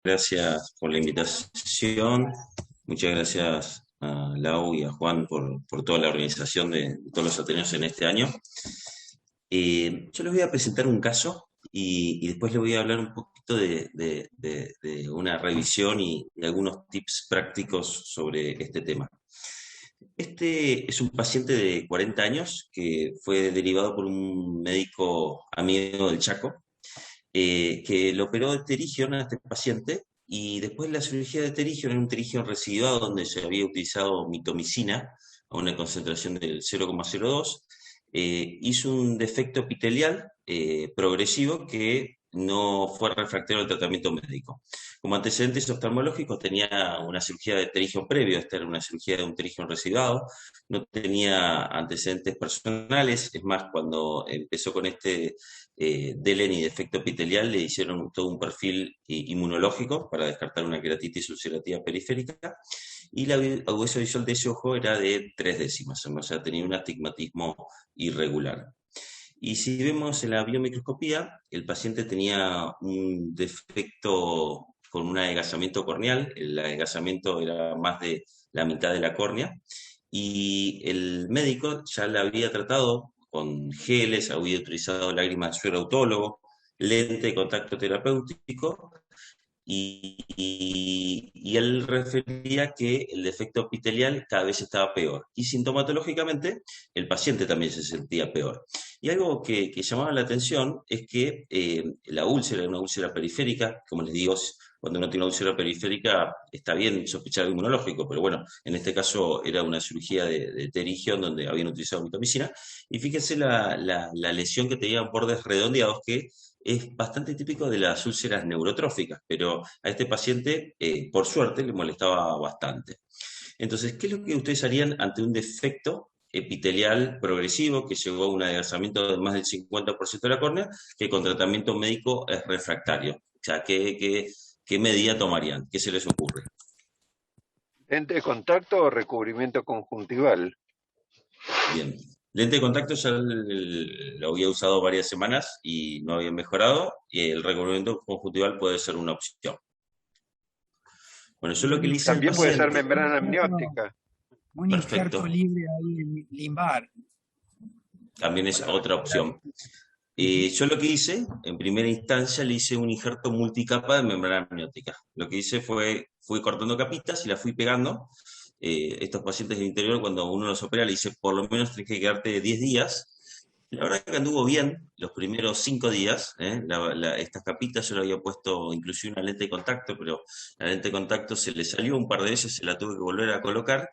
gracias por la invitación. Muchas gracias a Lau y a Juan por toda la organización de todos los Ateneos en este año. Yo les voy a presentar un caso y después les voy a hablar un poquito de una revisión y algunos tips prácticos sobre este tema. Este es un paciente de 40 años que fue derivado por un médico amigo del Chaco, que lo operó de pterígio a este paciente, y después de la cirugía de pterígio, en un pterígio residuado donde se había utilizado mitomicina a una concentración del 0,02, hizo un defecto epitelial progresivo que no fue refractario al tratamiento médico. Como antecedentes oftalmológicos tenía una cirugía de pterígio previo, esta era una cirugía de un pterígio residuado, no tenía antecedentes personales. Es más, cuando empezó con este DELEN y defecto epitelial, le hicieron todo un perfil inmunológico para descartar una queratitis ulcerativa periférica, y la agudeza visual de ese ojo era de 3 décimas, o sea, tenía un astigmatismo irregular. Y si vemos en la biomicroscopía, el paciente tenía un defecto con un adelgazamiento corneal. El adelgazamiento era más de la mitad de la córnea, y el médico ya la había tratado con geles, había utilizado lágrimas de suero autólogo, lente de contacto terapéutico, y él refería que el defecto epitelial cada vez estaba peor, y sintomatológicamente el paciente también se sentía peor. Y algo que llamaba la atención es que la úlcera era una úlcera periférica. Como les digo, cuando uno tiene una úlcera periférica está bien sospechar algo inmunológico, pero bueno, en este caso era una cirugía de pterígio donde habían utilizado mitomicina, y fíjense la lesión que tenía bordes redondeados, que es bastante típico de las úlceras neurotróficas, pero a este paciente, por suerte, le molestaba bastante. Entonces, ¿qué es lo que ustedes harían ante un defecto epitelial progresivo que llegó a un adelgazamiento de más del 50% de la córnea, que con tratamiento médico es refractario? O sea, ¿qué medida tomarían? ¿Qué se les ocurre? Lente de contacto o recubrimiento conjuntival. Bien. Lente de contacto ya lo había usado varias semanas y no había mejorado, y el recubrimiento conjuntival puede ser una opción. Bueno, yo lo que le hice al También puede ser paciente, membrana amniótica. Un injerto perfecto, libre ahí limbar. también es otra opción. Yo lo que hice, en primera instancia, le hice un injerto multicapa de membrana amniótica. Lo que hice fui cortando capitas y las fui pegando. Estos pacientes del interior, cuando uno los opera, le dice, por lo menos tenés que quedarte 10 días. La verdad que anduvo bien los primeros 5 días. Estas capitas yo le había puesto inclusive una lente de contacto, pero la lente de contacto se le salió un par de veces, se la tuve que volver a colocar,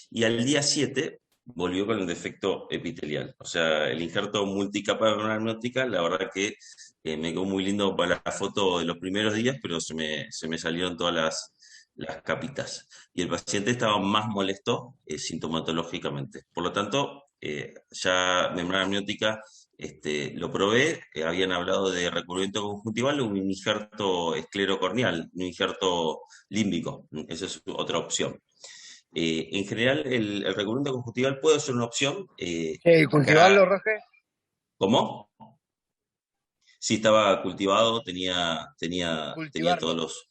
y al día 7 volvió con el defecto epitelial. O sea, el injerto multicapa de membrana amniótica, la verdad que me quedó muy lindo para la foto de los primeros días, pero se me salieron todas las capitas. Y el paciente estaba más molesto sintomatológicamente. Por lo tanto, ya membrana amniótica lo probé. Habían hablado de recubrimiento conjuntival o un injerto esclerocorneal, un injerto límbico. Esa es otra opción. En general, el recubrimiento conjuntival puede ser una opción. ¿El conjuntival lo Acá, rajé? ¿cómo? Sí, estaba cultivado, tenía todos Cultivarlo. los...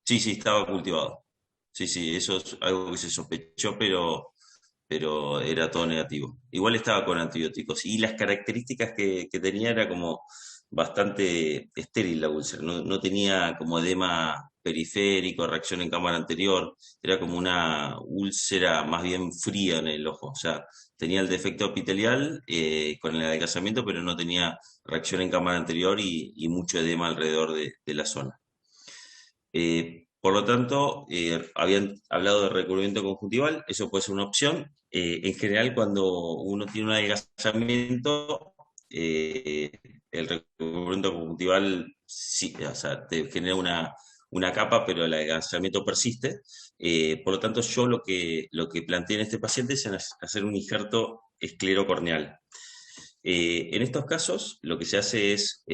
Sí, sí, estaba cultivado. Sí, sí, eso es algo que se sospechó, pero era todo negativo. Igual estaba con antibióticos, y las características que tenía era como bastante estéril la úlcera. No tenía como edema periférico, reacción en cámara anterior. Era como una úlcera más bien fría en el ojo. O sea, tenía el defecto epitelial con el adelgazamiento, pero no tenía reacción en cámara anterior y mucho edema alrededor de la zona. Por lo tanto, habían hablado de recubrimiento conjuntival. Eso puede ser una opción. En general, cuando uno tiene un adelgazamiento, eh, el recubrimiento conjuntival sí, o sea, te genera una capa, pero el adelgazamiento persiste. Por lo tanto, yo lo que planteé en este paciente es hacer un injerto esclerocorneal. En estos casos, lo que se hace es,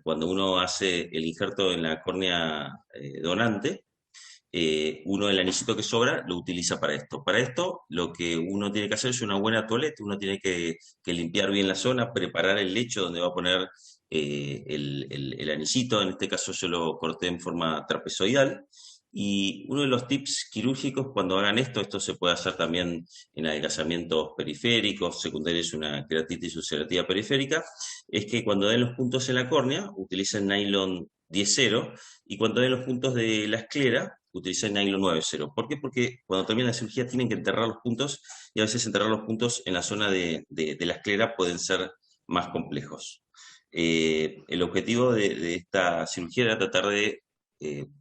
cuando uno hace el injerto en la córnea donante, uno el anillito que sobra lo utiliza para esto. Para esto, lo que uno tiene que hacer es una buena toilette. Uno tiene que limpiar bien la zona, preparar el lecho donde va a poner el anillito. En este caso yo lo corté en forma trapezoidal. Y uno de los tips quirúrgicos cuando hagan esto se puede hacer también en adelgazamientos periféricos, secundarios una queratitis ulcerativa periférica, es que cuando den los puntos en la córnea, utilicen nylon 10-0, y cuando den los puntos de la esclera, utilicen nylon 9-0. ¿Por qué? Porque cuando terminan la cirugía tienen que enterrar los puntos, y a veces enterrar los puntos en la zona de la esclera pueden ser más complejos. El objetivo de esta cirugía era tratar de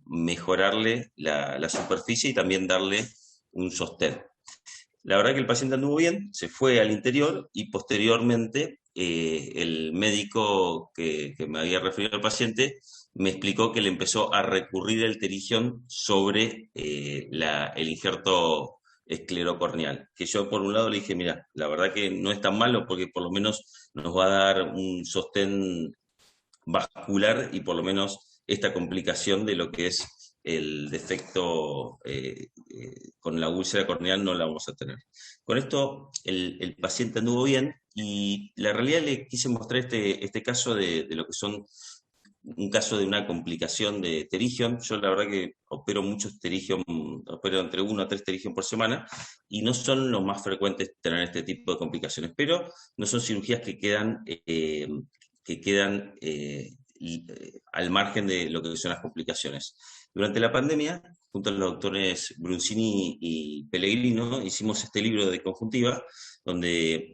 mejorarle la superficie y también darle un sostén. La verdad que el paciente anduvo bien, se fue al interior y posteriormente el médico que me había referido al paciente me explicó que le empezó a recurrir el pterigion sobre el injerto esclerocorneal. Que yo por un lado le dije, mira, la verdad que no es tan malo porque por lo menos nos va a dar un sostén vascular y por lo menos esta complicación de lo que es el defecto con la úlcera corneal no la vamos a tener. Con esto el paciente anduvo bien y la realidad le quise mostrar este caso de lo que son un caso de una complicación de pterigion. Yo la verdad que opero muchos pterigion, opero entre 1 a 3 pterigion por semana y no son los más frecuentes tener este tipo de complicaciones, pero no son cirugías que quedan al margen de lo que son las complicaciones. Durante la pandemia, junto a los doctores Brunzini y Pellegrino, hicimos este libro de conjuntiva, donde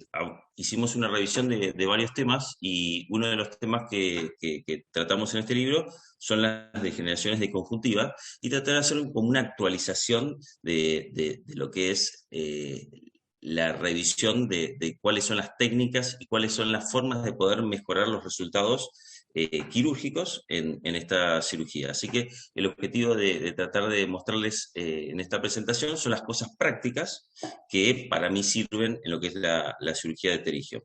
hicimos una revisión de varios temas, y uno de los temas que tratamos en este libro son las degeneraciones de conjuntiva, y tratar de hacer como una actualización de lo que es la revisión de cuáles son las técnicas y cuáles son las formas de poder mejorar los resultados quirúrgicos en esta cirugía. Así que el objetivo de tratar de mostrarles en esta presentación son las cosas prácticas que para mí sirven en lo que es la cirugía de pterigion.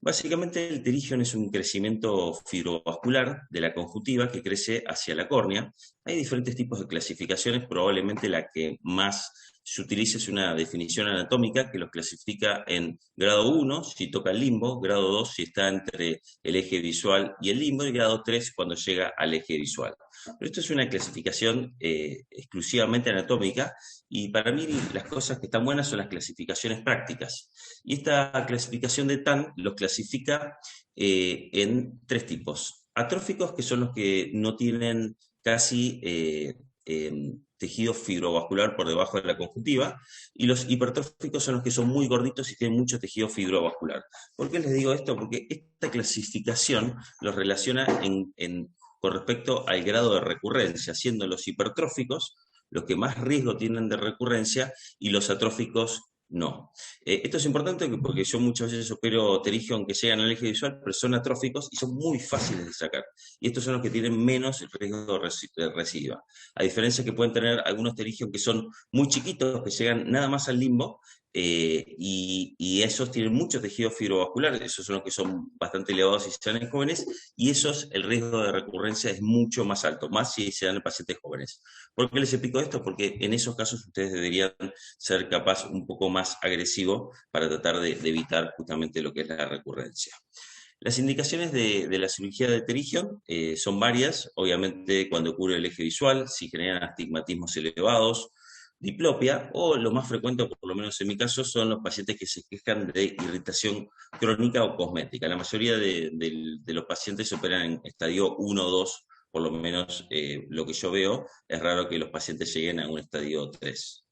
Básicamente el pterigion es un crecimiento fibrovascular de la conjuntiva que crece hacia la córnea. Hay diferentes tipos de clasificaciones, probablemente la que más se utiliza es una definición anatómica que los clasifica en grado 1 si toca el limbo, grado 2 si está entre el eje visual y el limbo, y grado 3 cuando llega al eje visual. Pero esto es una clasificación exclusivamente anatómica, y para mí las cosas que están buenas son las clasificaciones prácticas. Y esta clasificación de TAN los clasifica en 3 tipos. Atróficos, que son los que no tienen casi tejido fibrovascular por debajo de la conjuntiva, y los hipertróficos son los que son muy gorditos y tienen mucho tejido fibrovascular. ¿Por qué les digo esto? Porque esta clasificación los relaciona con respecto al grado de recurrencia, siendo los hipertróficos los que más riesgo tienen de recurrencia y los atróficos no. Esto es importante porque yo muchas veces opero pterigion que llegan al eje visual, pero son atróficos y son muy fáciles de sacar. Y estos son los que tienen menos riesgo de recidiva. A diferencia que pueden tener algunos pterigion que son muy chiquitos, que llegan nada más al limbo, y esos tienen mucho tejido fibrovascular, esos son los que son bastante elevados si se dan en jóvenes, y esos el riesgo de recurrencia es mucho más alto, más si se dan en pacientes jóvenes. ¿Por qué les explico esto? Porque en esos casos ustedes deberían ser capaz un poco más agresivo para tratar de evitar justamente lo que es la recurrencia. Las indicaciones de la cirugía de pterigion son varias, obviamente cuando ocurre el eje visual, si generan astigmatismos elevados, diplopia, o lo más frecuente, o por lo menos en mi caso, son los pacientes que se quejan de irritación crónica o cosmética. La mayoría de los pacientes se operan en estadio 1 o 2, por lo menos lo que yo veo. Es raro que los pacientes lleguen a un estadio 3.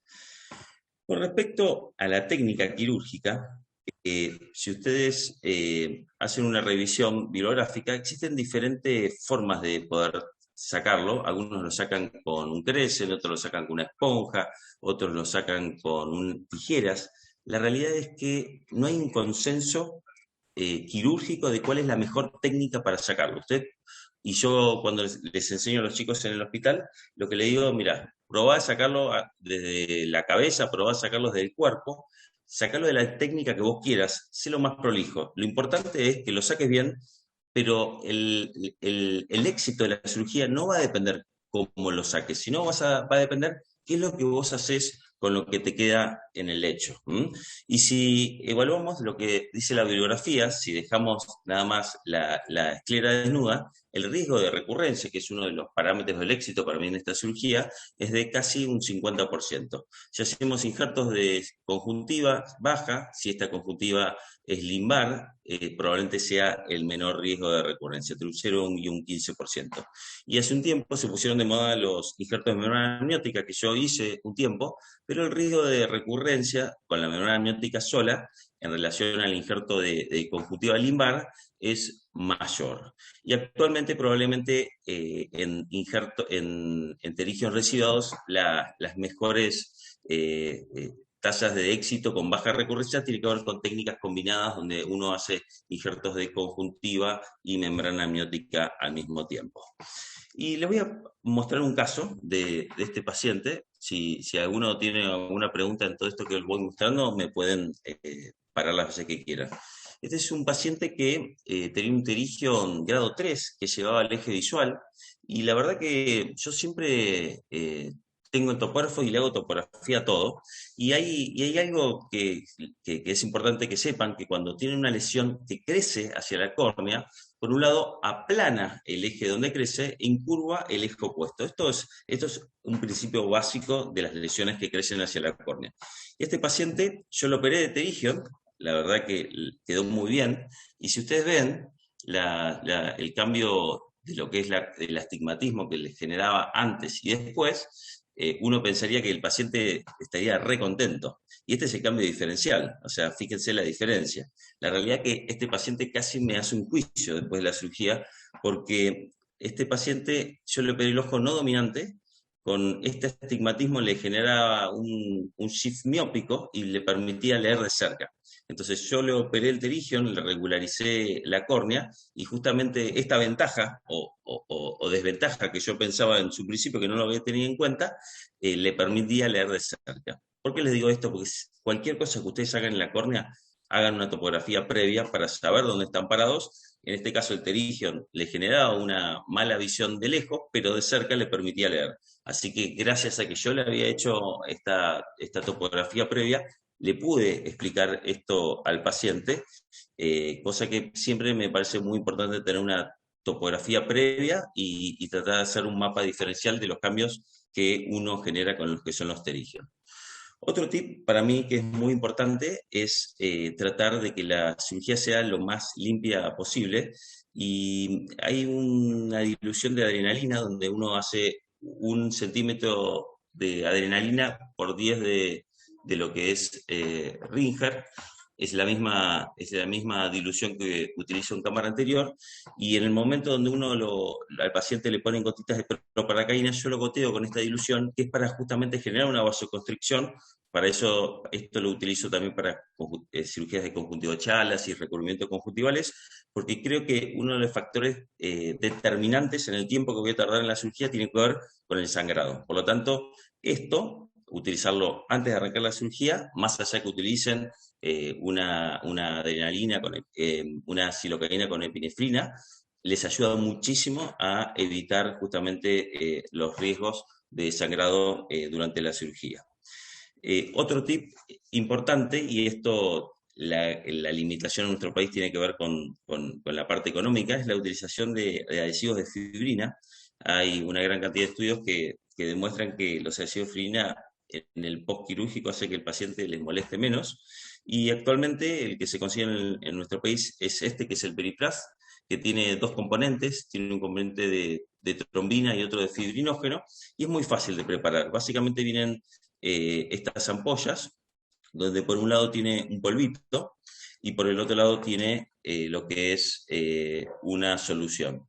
Con respecto a la técnica quirúrgica, si ustedes hacen una revisión bibliográfica, existen diferentes formas de poder sacarlo. Algunos lo sacan con un crescent, otros lo sacan con una esponja, otros lo sacan con tijeras. La realidad es que no hay un consenso quirúrgico de cuál es la mejor técnica para sacarlo. Y yo cuando les enseño a los chicos en el hospital, lo que les digo, mira, probá a sacarlo desde la cabeza, probá a sacarlo desde el cuerpo, sacarlo de la técnica que vos quieras, sé lo más prolijo. Lo importante es que lo saques bien, pero el éxito de la cirugía no va a depender cómo lo saques, sino va a depender qué es lo que vos haces con lo que te queda en el lecho. Y si evaluamos lo que dice la bibliografía, si dejamos nada más la esclera desnuda, el riesgo de recurrencia, que es uno de los parámetros del éxito para mí en esta cirugía, es de casi un 50%. Si hacemos injertos de conjuntiva baja, si esta conjuntiva es limbar, probablemente sea el menor riesgo de recurrencia, entre un 0 y un 15%. Y hace un tiempo se pusieron de moda los injertos de membrana amniótica, que yo hice un tiempo, pero el riesgo de recurrencia con la membrana amniótica sola, en relación al injerto de conjuntiva limbar, es mayor. Y actualmente probablemente en pterigios residuados las mejores tasas de éxito con baja recurrencia tiene que ver con técnicas combinadas donde uno hace injertos de conjuntiva y membrana amniótica al mismo tiempo. Y les voy a mostrar un caso de este paciente. Si alguno tiene alguna pregunta en todo esto que les voy mostrando, me pueden parar las veces que quieran. Este es un paciente que tenía un pterigio en grado 3 que llevaba al eje visual, y la verdad que yo siempre tengo el topógrafo y le hago topografía a todo, y hay algo que es importante que sepan, que cuando tienen una lesión que crece hacia la córnea, por un lado aplana el eje donde crece e incurva el eje opuesto. Esto es un principio básico de las lesiones que crecen hacia la córnea. Este paciente yo lo operé de pterigio, la verdad que quedó muy bien, y si ustedes ven el cambio de lo que es el astigmatismo que le generaba antes y después, uno pensaría que el paciente estaría re contento. Y este es el cambio diferencial, o sea, fíjense la diferencia. La realidad es que este paciente casi me hace un juicio después de la cirugía, porque este paciente, yo le operé el ojo no dominante, con este astigmatismo le generaba un shift miópico y le permitía leer de cerca. Entonces yo le operé el pterigio, le regularicé la córnea, y justamente esta ventaja o desventaja que yo pensaba en su principio que no lo había tenido en cuenta, le permitía leer de cerca. ¿Por qué les digo esto? Porque cualquier cosa que ustedes hagan en la córnea, hagan una topografía previa para saber dónde están parados. En este caso el pterigio le generaba una mala visión de lejos, pero de cerca le permitía leer. Así que gracias a que yo le había hecho esta topografía previa, le pude explicar esto al paciente, cosa que siempre me parece muy importante tener una topografía previa y tratar de hacer un mapa diferencial de los cambios que uno genera con los que son los pterigios. Otro tip para mí que es muy importante es tratar de que la cirugía sea lo más limpia posible, y hay una dilución de adrenalina donde uno hace 1 centímetro de adrenalina por 10 de lo que es Ringer. Es la misma dilución que utilizo en cámara anterior, y en el momento donde al paciente le ponen gotitas de proparacaína, yo lo goteo con esta dilución, que es para justamente generar una vasoconstricción. Para eso, esto lo utilizo también para cirugías de conjuntivochalas y recubrimientos conjuntivales, porque creo que uno de los factores determinantes en el tiempo que voy a tardar en la cirugía tiene que ver con el sangrado. Por lo tanto, utilizarlo antes de arrancar la cirugía, más allá que utilicen una adrenalina, una silocaína con epinefrina, les ayuda muchísimo a evitar justamente los riesgos de sangrado durante la cirugía. Otro tip importante, y esto la limitación en nuestro país tiene que ver con la parte económica, es la utilización de adhesivos de fibrina. Hay una gran cantidad de estudios que demuestran que los adhesivos de fibrina en el postquirúrgico hace que el paciente les moleste menos, y actualmente el que se consigue en nuestro país es que es el Periplas, que tiene 2 componentes, tiene un componente de trombina y otro de fibrinógeno, y es muy fácil de preparar. Básicamente vienen estas ampollas, donde por un lado tiene un polvito y por el otro lado tiene lo que es una solución.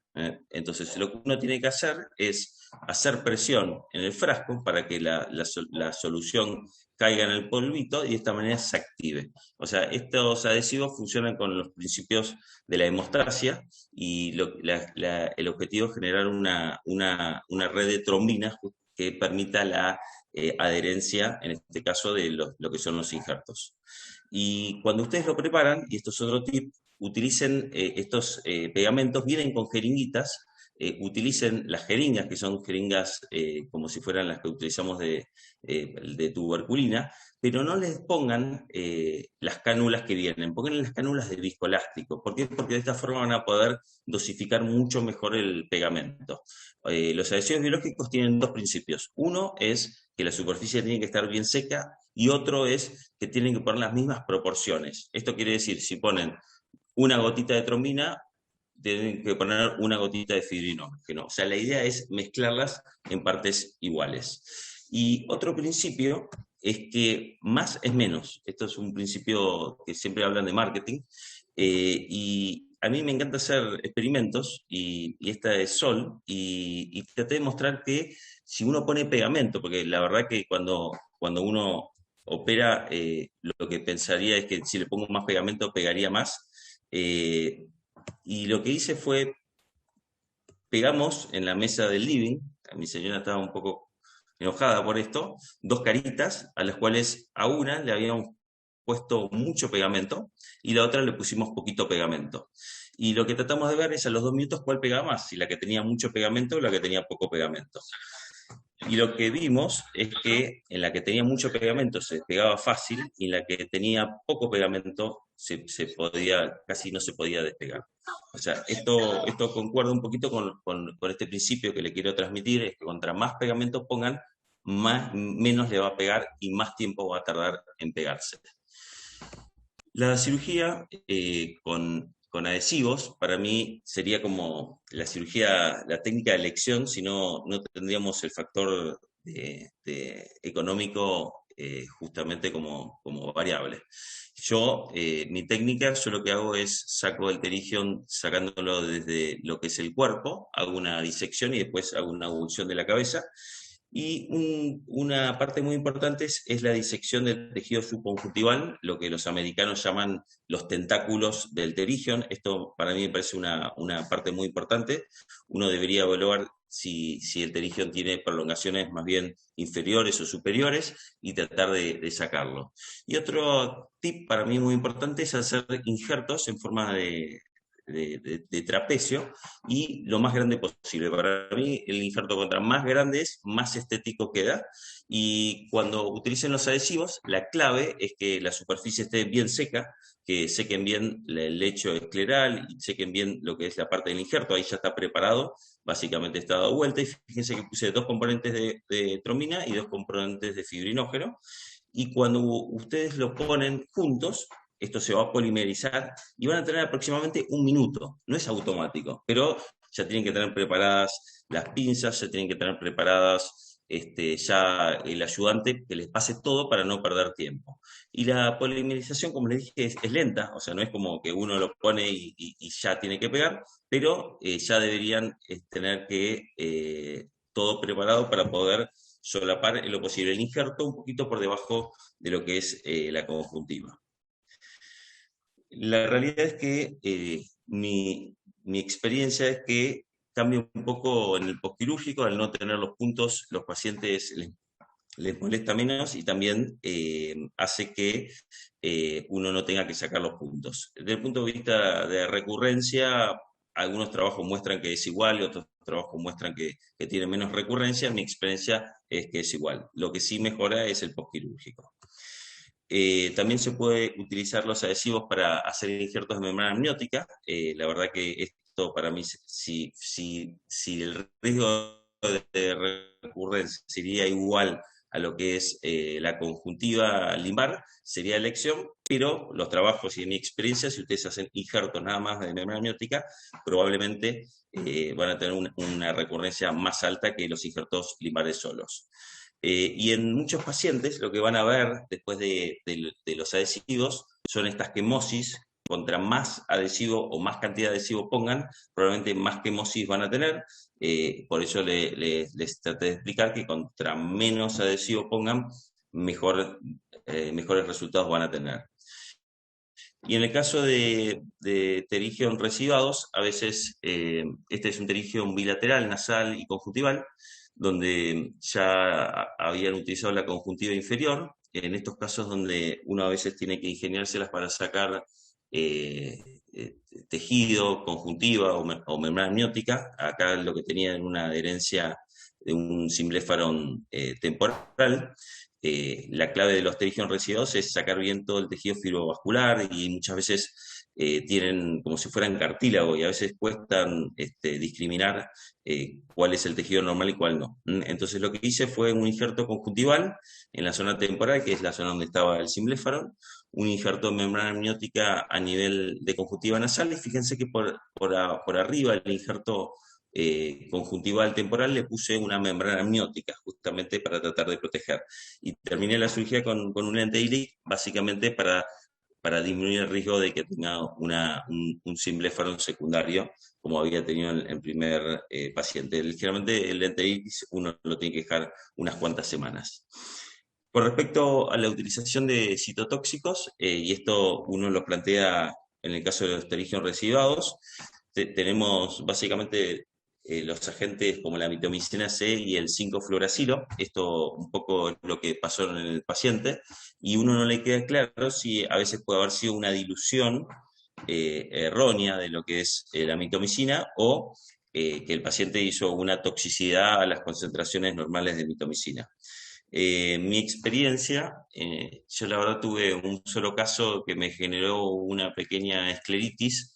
Entonces lo que uno tiene que hacer es hacer presión en el frasco para que la solución caiga en el polvito y de esta manera se active. O sea, estos adhesivos funcionan con los principios de la hemostasia, y el objetivo es generar una red de trombinas que permita la adherencia, en este caso, de lo que son los injertos. Y cuando ustedes lo preparan, y esto es otro tip, utilicen estos pegamentos, vienen con jeringuitas, utilicen las jeringas, que son jeringas como si fueran las que utilizamos de tuberculina, pero no les pongan las cánulas que vienen, pongan las cánulas de viscoelástico. ¿Por qué? Porque de esta forma van a poder dosificar mucho mejor el pegamento. Los adhesivos biológicos tienen dos principios. Uno es que la superficie tiene que estar bien seca y otro es que tienen que poner las mismas proporciones. Esto quiere decir, si ponen una gotita de trombina, tienen que poner una gotita de fibrinógeno. O sea, la idea es mezclarlas en partes iguales. Y otro principio es que más es menos. Esto es un principio que siempre hablan de marketing. Y a mí me encanta hacer experimentos, y esta es Sol, y traté de mostrar que si uno pone pegamento, porque la verdad que cuando uno opera, lo que pensaría es que si le pongo más pegamento pegaría más. Y lo que hice fue, pegamos en la mesa del living, mi señora estaba un poco enojada por esto, dos caritas a las cuales a una le habíamos puesto mucho pegamento y la otra le pusimos poquito pegamento. Y lo que tratamos de ver es a los 2 minutos cuál pegaba más, si la que tenía mucho pegamento o la que tenía poco pegamento. Y lo que vimos es que en la que tenía mucho pegamento se pegaba fácil y en la que tenía poco pegamento casi no se podía despegar. O sea, esto concuerda un poquito con este principio que le quiero transmitir, es que contra más pegamento pongan, menos le va a pegar y más tiempo va a tardar en pegarse. La cirugía con adhesivos, para mí, sería como la cirugía, la técnica de elección, si no tendríamos el factor económico justamente como variable. Mi técnica, yo lo que hago es saco el pterigion sacándolo desde lo que es el cuerpo, hago una disección y después hago una abulsión de la cabeza. Y una parte muy importante es la disección del tejido subconjuntival, lo que los americanos llaman los tentáculos del pterigion. Esto para mí me parece una parte muy importante. Uno debería evaluar si el pterigion tiene prolongaciones más bien inferiores o superiores y tratar de sacarlo. Y otro tip para mí muy importante es hacer injertos en forma de trapecio y lo más grande posible. Para mí el injerto contra más grande es, más estético queda, y cuando utilicen los adhesivos, la clave es que la superficie esté bien seca, que sequen bien el lecho escleral y sequen bien lo que es la parte del injerto. Ahí ya está preparado, básicamente está dado vuelta, y fíjense que puse 2 componentes de trombina y 2 componentes de fibrinógeno, y cuando ustedes lo ponen juntos, esto se va a polimerizar y van a tener aproximadamente 1 minuto. No es automático, pero ya tienen que tener preparadas las pinzas, ya tienen que tener preparadas ya el ayudante que les pase todo para no perder tiempo. Y la polimerización, como les dije, es lenta, o sea, no es como que uno lo pone y ya tiene que pegar, pero ya deberían tener todo preparado para poder solapar en lo posible el injerto un poquito por debajo de lo que es la conjuntiva. La realidad es que mi experiencia es que cambia un poco en el postquirúrgico. Al no tener los puntos, los pacientes les molesta menos, y también hace que uno no tenga que sacar los puntos. Desde el punto de vista de recurrencia, algunos trabajos muestran que es igual y otros trabajos muestran que tiene menos recurrencia. Mi experiencia es que es igual. Lo que sí mejora es el postquirúrgico. También se puede utilizar los adhesivos para hacer injertos de membrana amniótica. La verdad que esto para mí, si el riesgo de recurrencia sería igual a lo que es la conjuntiva limbar, sería elección, pero los trabajos y en mi experiencia, si ustedes hacen injertos nada más de membrana amniótica, probablemente van a tener una recurrencia más alta que los injertos limbares solos. Y en muchos pacientes lo que van a ver después de los adhesivos son estas quemosis. Contra más adhesivo o más cantidad de adhesivo pongan, probablemente más quemosis van a tener. Por eso les traté de explicar que contra menos adhesivo pongan, mejores resultados van a tener. Y en el caso de pterigion residuados, a veces este es un pterigion bilateral, nasal y conjuntival, donde ya habían utilizado la conjuntiva inferior. En estos casos donde uno a veces tiene que ingeniárselas para sacar tejido, conjuntiva o membrana amniótica. Acá lo que tenía era una adherencia de un cimbléfaron temporal. La clave de los pterigios residuados es sacar bien todo el tejido fibrovascular y muchas veces tienen como si fueran cartílago y a veces cuestan discriminar cuál es el tejido normal y cuál no. Entonces lo que hice fue un injerto conjuntival en la zona temporal, que es la zona donde estaba el cimbléfaron, un injerto de membrana amniótica a nivel de conjuntiva nasal, y fíjense que por arriba del injerto conjuntival temporal le puse una membrana amniótica, justamente para tratar de proteger. Y terminé la cirugía con un lente ILIC, básicamente para disminuir el riesgo de que tenga un cimbléfaron secundario, como había tenido el primer paciente. Ligeramente el lente ILIC uno lo tiene que dejar unas cuantas semanas. Con respecto a la utilización de citotóxicos, y esto uno lo plantea en el caso de los pterigios residuados, tenemos básicamente los agentes como la mitomicina C y el 5-fluoracilo. Esto un poco es lo que pasó en el paciente, y uno no le queda claro si a veces puede haber sido una dilución errónea de lo que es la mitomicina, o que el paciente hizo una toxicidad a las concentraciones normales de mitomicina. Mi experiencia, yo la verdad tuve un solo caso que me generó una pequeña escleritis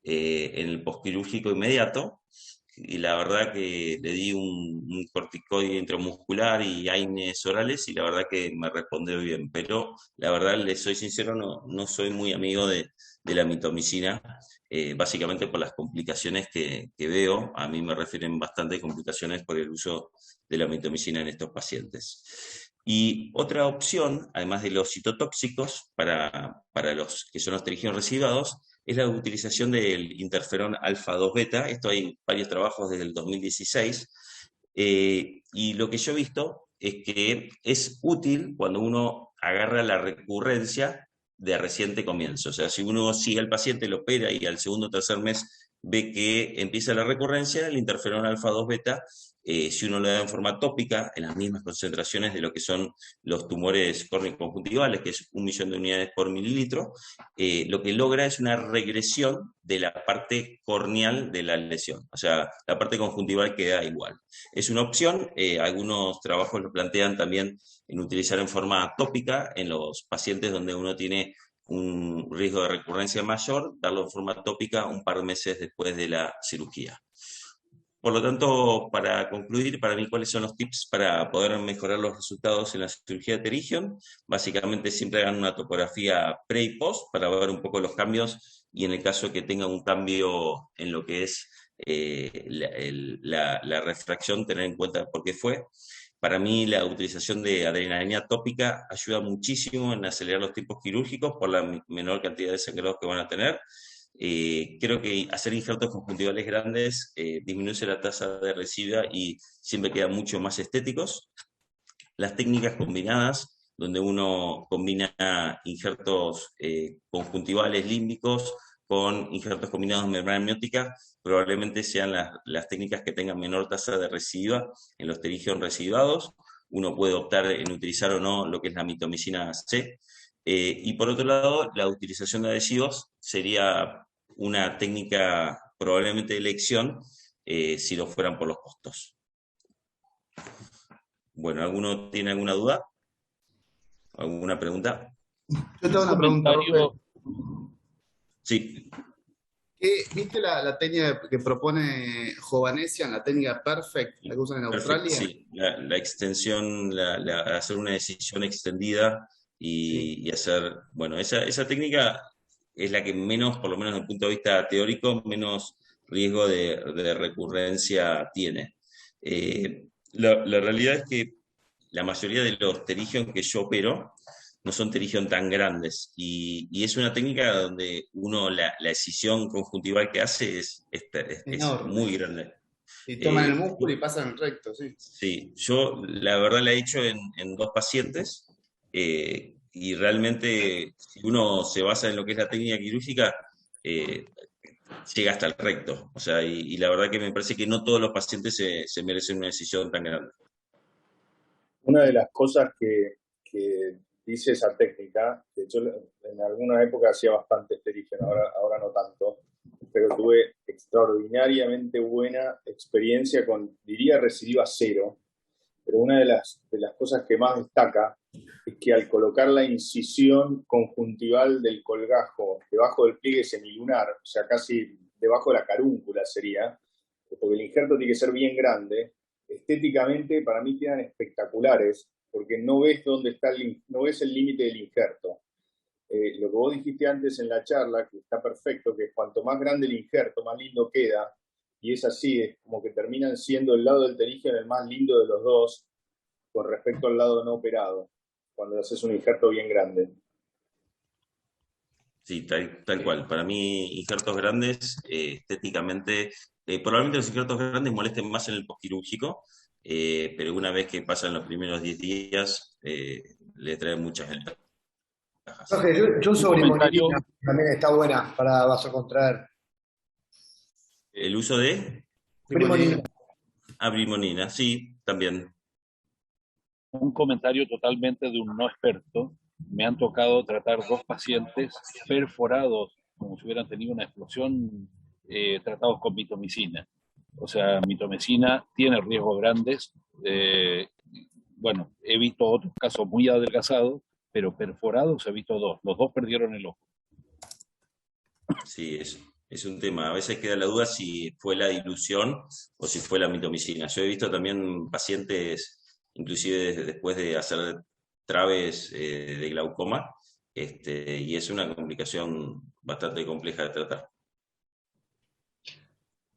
en el postquirúrgico inmediato, y la verdad que le di un corticoide intramuscular y AINES orales, y la verdad que me respondió bien, pero la verdad, les soy sincero, no soy muy amigo de la mitomicina, básicamente por las complicaciones que veo. A mí me refieren bastante complicaciones por el uso de la mitomicina en estos pacientes. Y otra opción, además de los citotóxicos, para los que son los pterigios residuados, es la utilización del interferón alfa 2 beta. Esto hay varios trabajos desde el 2016. Y lo que yo he visto es que es útil cuando uno agarra la recurrencia de reciente comienzo. O sea, si uno sigue al paciente, lo opera y al segundo o tercer mes ve que empieza la recurrencia, el interferón alfa 2 beta, si uno lo da en forma tópica, en las mismas concentraciones de lo que son los tumores córneo-conjuntivales, que es 1 millón de unidades por mililitro, lo que logra es una regresión de la parte corneal de la lesión. O sea, la parte conjuntival queda igual. Es una opción, algunos trabajos lo plantean también en utilizar en forma tópica en los pacientes donde uno tiene un riesgo de recurrencia mayor, darlo en forma tópica un par de meses después de la cirugía. Por lo tanto, para concluir, para mí, ¿cuáles son los tips para poder mejorar los resultados en la cirugía de pterigion? Básicamente, siempre hagan una topografía pre y post para ver un poco los cambios, y en el caso de que tengan un cambio en lo que es la refracción, tener en cuenta por qué fue. Para mí, la utilización de adrenalina tópica ayuda muchísimo en acelerar los tiempos quirúrgicos por la menor cantidad de sangrados que van a tener. Creo que hacer injertos conjuntivales grandes disminuye la tasa de recidiva y siempre quedan mucho más estéticos. Las técnicas combinadas, donde uno combina injertos conjuntivales límbicos con injertos combinados de membrana amniótica, probablemente sean las técnicas que tengan menor tasa de recidiva en los pterigios residuados. Uno puede optar en utilizar o no lo que es la mitomicina C. Y por otro lado, la utilización de adhesivos sería una técnica probablemente de elección si lo fueran por los costos. Bueno, ¿alguno tiene alguna duda? ¿Alguna pregunta? Yo tengo una pregunta, Rafael. Sí. ¿Viste la técnica que propone Jovanesian, la técnica Perfect, la que usan en Australia? Sí, la extensión, hacer una decisión extendida Sí. y hacer, bueno, esa técnica es la que menos, por lo menos desde el punto de vista teórico, menos riesgo de recurrencia tiene. La realidad es que la mayoría de los pterigion que yo opero no son pterigion tan grandes, y es una técnica donde uno, la escisión conjuntival que hace es Enorme. muy grande. Y toman el músculo y pasan el recto, sí. Sí, yo la verdad la he hecho en 2 pacientes, y realmente si uno se basa en lo que es la técnica quirúrgica, llega hasta el recto. O sea, y la verdad que me parece que no todos los pacientes se merecen una decisión tan grande. Una de las cosas que hice esa técnica. De hecho, en alguna época hacía bastante esterigen, ahora no tanto. Pero tuve extraordinariamente buena experiencia con, diría, recidiva cero. Pero una de las cosas que más destaca es que al colocar la incisión conjuntival del colgajo debajo del pliegue semilunar, o sea, casi debajo de la carúncula sería, porque el injerto tiene que ser bien grande, estéticamente para mí quedan espectaculares, porque no ves dónde está no ves el límite del injerto. Lo que vos dijiste antes en la charla, que está perfecto, que cuanto más grande el injerto, más lindo queda, y es así, es como que terminan siendo el lado del terígeno el más lindo de los dos con respecto al lado no operado, cuando haces un injerto bien grande. Sí, tal cual. Para mí, injertos grandes, estéticamente, probablemente los injertos grandes molesten más en el postquirúrgico, pero una vez que pasan los primeros 10 días, le trae muchas ventajas. Jorge, yo Un uso comentario, brimonina, también está buena para vasocontraer. El uso de Brimonina. abrimonina, sí, también. un comentario totalmente de un no experto. Me han tocado tratar 2 pacientes perforados, como si hubieran tenido una explosión, tratados con mitomicina. O sea, mitomicina tiene riesgos grandes. Bueno, he visto otros casos muy adelgazados, pero perforados he visto 2. Los 2 perdieron el ojo. Sí, es un tema. A veces queda la duda si fue la dilución o si fue la mitomicina. Yo he visto también pacientes, inclusive después de hacer traves de glaucoma, y es una complicación bastante compleja de tratar.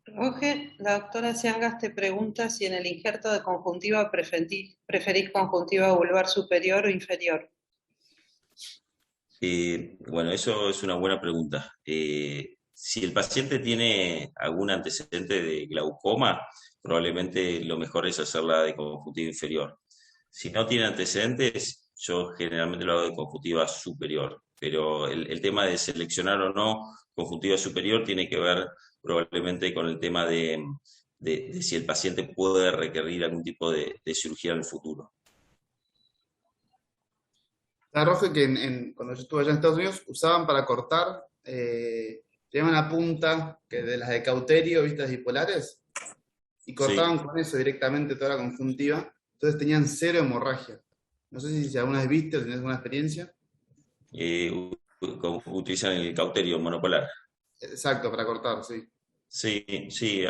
Roge, la doctora Ciangas te pregunta si en el injerto de conjuntiva preferís conjuntiva vulvar superior o inferior. Bueno, eso es una buena pregunta. Si el paciente tiene algún antecedente de glaucoma, probablemente lo mejor es hacerla de conjuntiva inferior. Si no tiene antecedentes, yo generalmente lo hago de conjuntiva superior. Pero el tema de seleccionar o no conjuntiva superior tiene que ver probablemente con el tema de si el paciente puede requerir algún tipo de cirugía en el futuro. Arroje que cuando yo estuve allá en Estados Unidos usaban para cortar, tenían una punta que de las de cauterio, vistas bipolares, y cortaban Sí. con eso directamente toda la conjuntiva, entonces tenían cero hemorragia. No sé si alguna vez viste o tenés alguna experiencia. Utilizan el cauterio monopolar. Exacto, para cortar, sí. Sí, sí.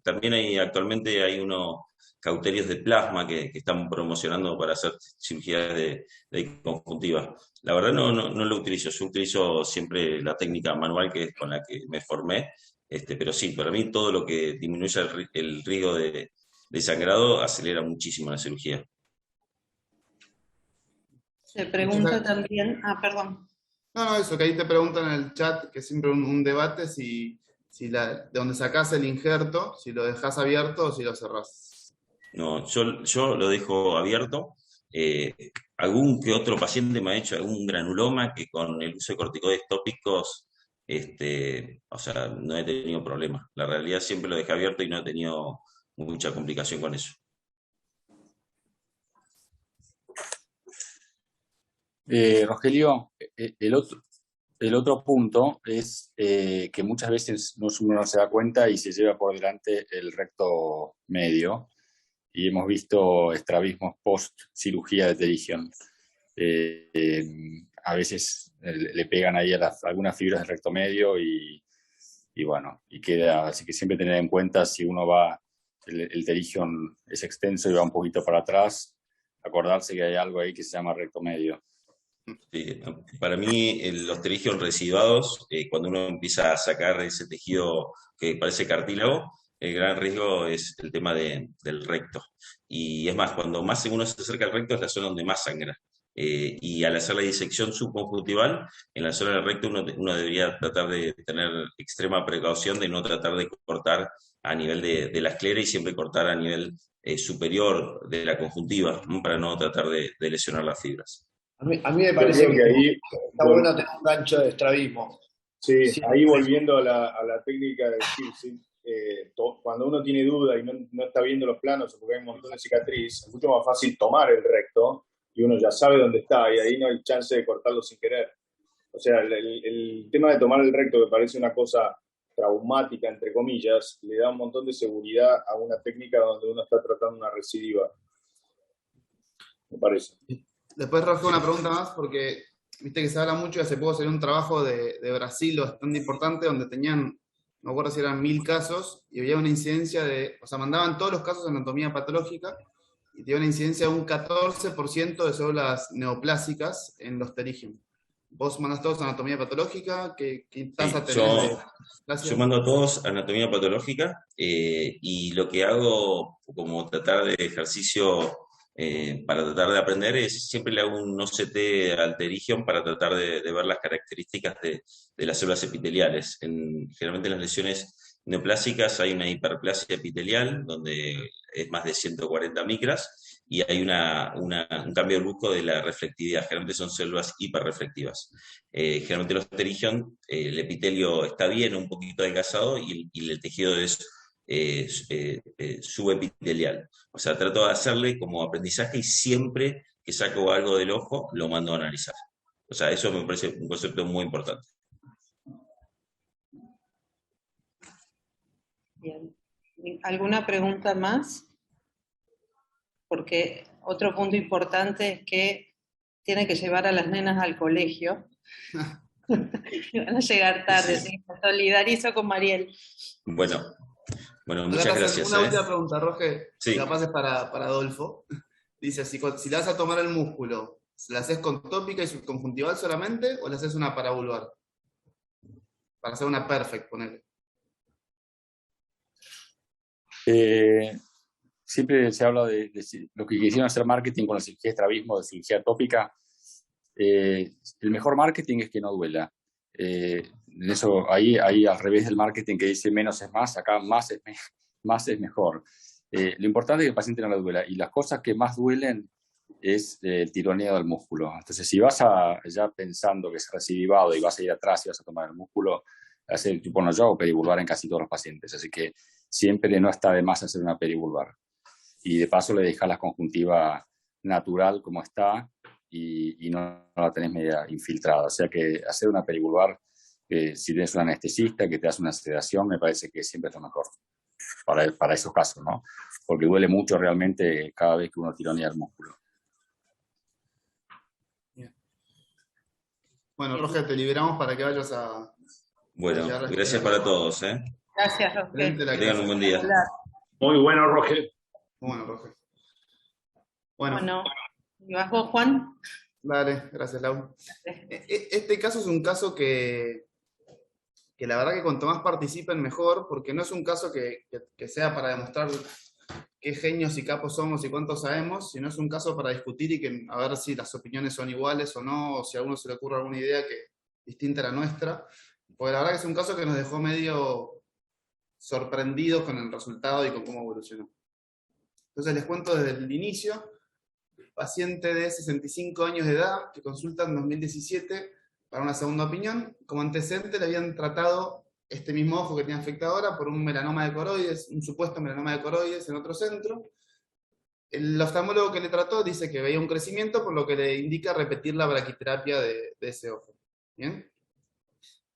También actualmente hay unos cauterios de plasma que están promocionando para hacer cirugías de conjuntiva. La verdad no lo utilizo. Yo utilizo siempre la técnica manual que es con la que me formé. Pero sí, para mí todo lo que disminuye el riesgo de sangrado acelera muchísimo la cirugía. Se pregunta también, perdón. No, eso, que ahí te preguntan en el chat, que es siempre un debate, si de donde sacás el injerto, si lo dejás abierto o si lo cerrás. No, yo lo dejo abierto. Algún que otro paciente me ha hecho algún granuloma que con el uso de corticoides tópicos, o sea, no he tenido problema. La realidad siempre lo dejé abierto y no he tenido mucha complicación con eso. Rogelio, el otro punto es que muchas veces uno no se da cuenta y se lleva por delante el recto medio, y hemos visto estrabismos post cirugía de terigión. A veces le pegan ahí a algunas fibras del recto medio y bueno, y queda, así que siempre tener en cuenta si uno va, el terigión es extenso y va un poquito para atrás, acordarse que hay algo ahí que se llama recto medio. Sí, para mí, los tejidos residuados, cuando uno empieza a sacar ese tejido que parece cartílago, el gran riesgo es el tema del recto. Y es más, cuando más uno se acerca al recto es la zona donde más sangra. Y al hacer la disección subconjuntival, en la zona del recto uno debería tratar de tener extrema precaución de no tratar de cortar a nivel de la esclera y siempre cortar a nivel superior de la conjuntiva, ¿no? Para no tratar de lesionar las fibras. A mí me parece creo que ahí, está bueno tener un gancho de estrabismo. sí, Sí. ahí volviendo a la técnica de piercing, cuando uno tiene duda y no está viendo los planos o porque hay un montón de cicatriz, es mucho más fácil tomar el recto y uno ya sabe dónde está, y ahí no hay chance de cortarlo sin querer. O sea, el tema de tomar el recto, que parece una cosa traumática, entre comillas, le da un montón de seguridad a una técnica donde uno está tratando una recidiva. Me parece. Después, Roger, una pregunta más, porque viste que se habla mucho, y hace poco salió un trabajo de Brasil bastante importante, donde tenían, no me acuerdo si eran 1000 casos, y había una incidencia o sea, mandaban todos los casos de anatomía patológica, y tenía una incidencia de un 14% de células neoplásicas en los pterígenos. ¿Vos mandás todos anatomía patológica? ¿Qué tasa tenés de neoplasia? Yo mando a todos anatomía patológica, y lo que hago como tratar de ejercicio para tratar de aprender es siempre le hago un OCT al pterigion para tratar de ver las características de las células epiteliales. Generalmente en las lesiones neoplásicas hay una hiperplasia epitelial, donde es más de 140 micras, y hay un cambio brusco de la reflectividad. Generalmente son células hiperreflectivas. Generalmente los pterigion, el epitelio está bien, un poquito adelgazado, y el tejido es subepitelial. O sea, trato de hacerle como aprendizaje, y siempre que saco algo del ojo, lo mando a analizar. O sea, eso me parece un concepto muy importante. Bien. ¿Alguna pregunta más? Porque otro punto importante es que tiene que llevar a las nenas al colegio. Y van a llegar tarde, así que me solidarizo con Mariel. Bueno, muchas gracias. Una última pregunta, Roger, Sí. capaz es para Adolfo. Dice, si le vas a tomar el músculo, ¿la haces con tópica y subconjuntival solamente, o le haces una paravulvar? Para hacer una perfect, ponele. Siempre se habla de lo que quisieron hacer marketing con la cirugía de estrabismo, de cirugía tópica. El mejor marketing es que no duela. Eso, ahí al revés del marketing que dice menos es más, acá más es mejor. Lo importante es que el paciente no le duela, y las cosas que más duelen es el tironeo del músculo. Entonces, si vas ya pensando que es recidivado y vas a ir atrás y vas a tomar el músculo, hacer tipo, no, yo hago perivulvar en casi todos los pacientes, así que siempre no está de más hacer una perivulvar. Y de paso le dejas la conjuntiva natural como está, y no la tenés media infiltrada. O sea que hacer una perivulvar, si tienes un anestesista que te hace una sedación, me parece que siempre es lo mejor para esos casos, ¿no? Porque duele mucho realmente cada vez que uno tironea el músculo. Bien. Bueno, Roger, te liberamos para que vayas a... Bueno, gracias para todos. Gracias, Roger. Que tengan un buen día. Muy bueno, Roger. Bueno, Roger. Bueno, ¿y vas vos, Juan? Dale, gracias, Lau. Este caso es un caso que la verdad que cuanto más participen mejor, porque no es un caso que sea para demostrar qué genios y capos somos y cuánto sabemos, sino es un caso para discutir y a ver si las opiniones son iguales o no, o si a uno se le ocurre alguna idea distinta a la nuestra. Porque la verdad que es un caso que nos dejó medio sorprendidos con el resultado y con cómo evolucionó. Entonces les cuento desde el inicio. Paciente de 65 años de edad que consulta en 2017 para una segunda opinión. Como antecedente le habían tratado este mismo ojo que tenía afectado ahora por un melanoma de coroides, un supuesto melanoma de coroides en otro centro. El oftalmólogo que le trató dice que veía un crecimiento, por lo que le indica repetir la braquiterapia de ese ojo. ¿Bien?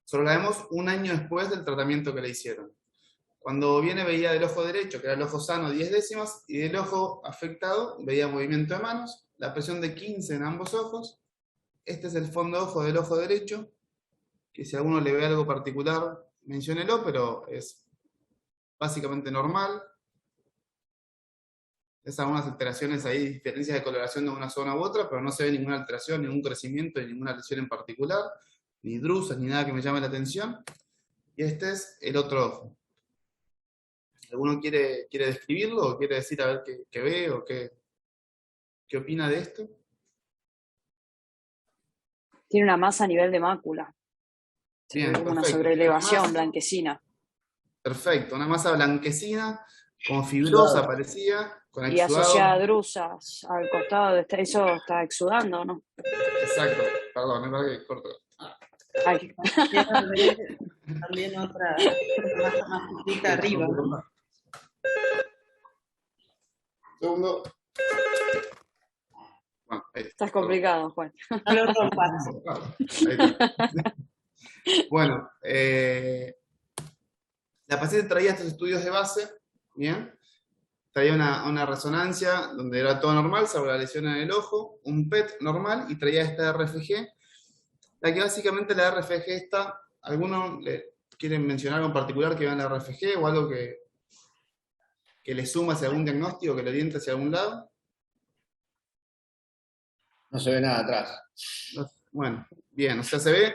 Solo la vemos un año después del tratamiento que le hicieron. Cuando viene veía del ojo derecho, que era el ojo sano, 10 décimas, y del ojo afectado veía movimiento de manos, la presión de 15 en ambos ojos. Este es el fondo de ojo del ojo derecho, que si a alguno le ve algo particular, menciónelo, pero es básicamente normal. Es algunas alteraciones ahí, diferencias de coloración de una zona u otra, pero no se ve ninguna alteración, ningún crecimiento, ni ninguna lesión en particular, ni drusas, ni nada que me llame la atención. Y este es el otro ojo. ¿Alguno quiere describirlo o quiere decir a ver qué ve o qué opina de esto? Tiene una masa a nivel de mácula. Bien, Una perfecto. sobreelevación blanquecina. Perfecto, una masa blanquecina, como fibrosa Claro. parecía, con Y exudado. asociada a drusas al costado, eso está exudando, ¿no? Exacto, perdón, es verdad que corto. Ay. También otra más chiquita arriba. Segundo. Bueno, Estás complicado, Juan. No lo rompas. Ahí está. Bueno, la paciente traía estos estudios de base, ¿bien? Traía una resonancia donde era todo normal, salvo la lesión en el ojo, un PET normal, y traía esta RFG, la que básicamente la RFG esta, ¿algunos quieren mencionar algo en particular que vea en la RFG o algo que le suma hacia algún diagnóstico, que le oriente hacia algún lado? No se ve nada atrás. Bueno, bien, o sea, se ve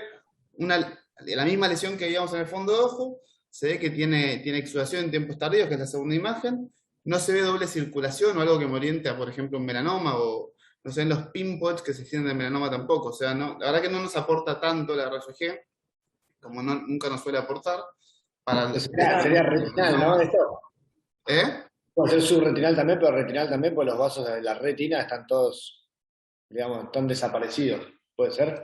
la misma lesión que veíamos en el fondo de ojo, se ve que tiene exudación en tiempos tardíos, que es la segunda imagen, no se ve doble circulación o algo que me oriente a, por ejemplo, un melanoma, o no se ven los pinpoints que se extienden del melanoma tampoco, o sea, no, la verdad que no nos aporta tanto la RFG, como nunca nos suele aportar. Sería retinal, ¿no? Esto. Puede ser subretinal también, pero retinal también, porque los vasos de la retina están todos, digamos, están desaparecidos. ¿Puede ser?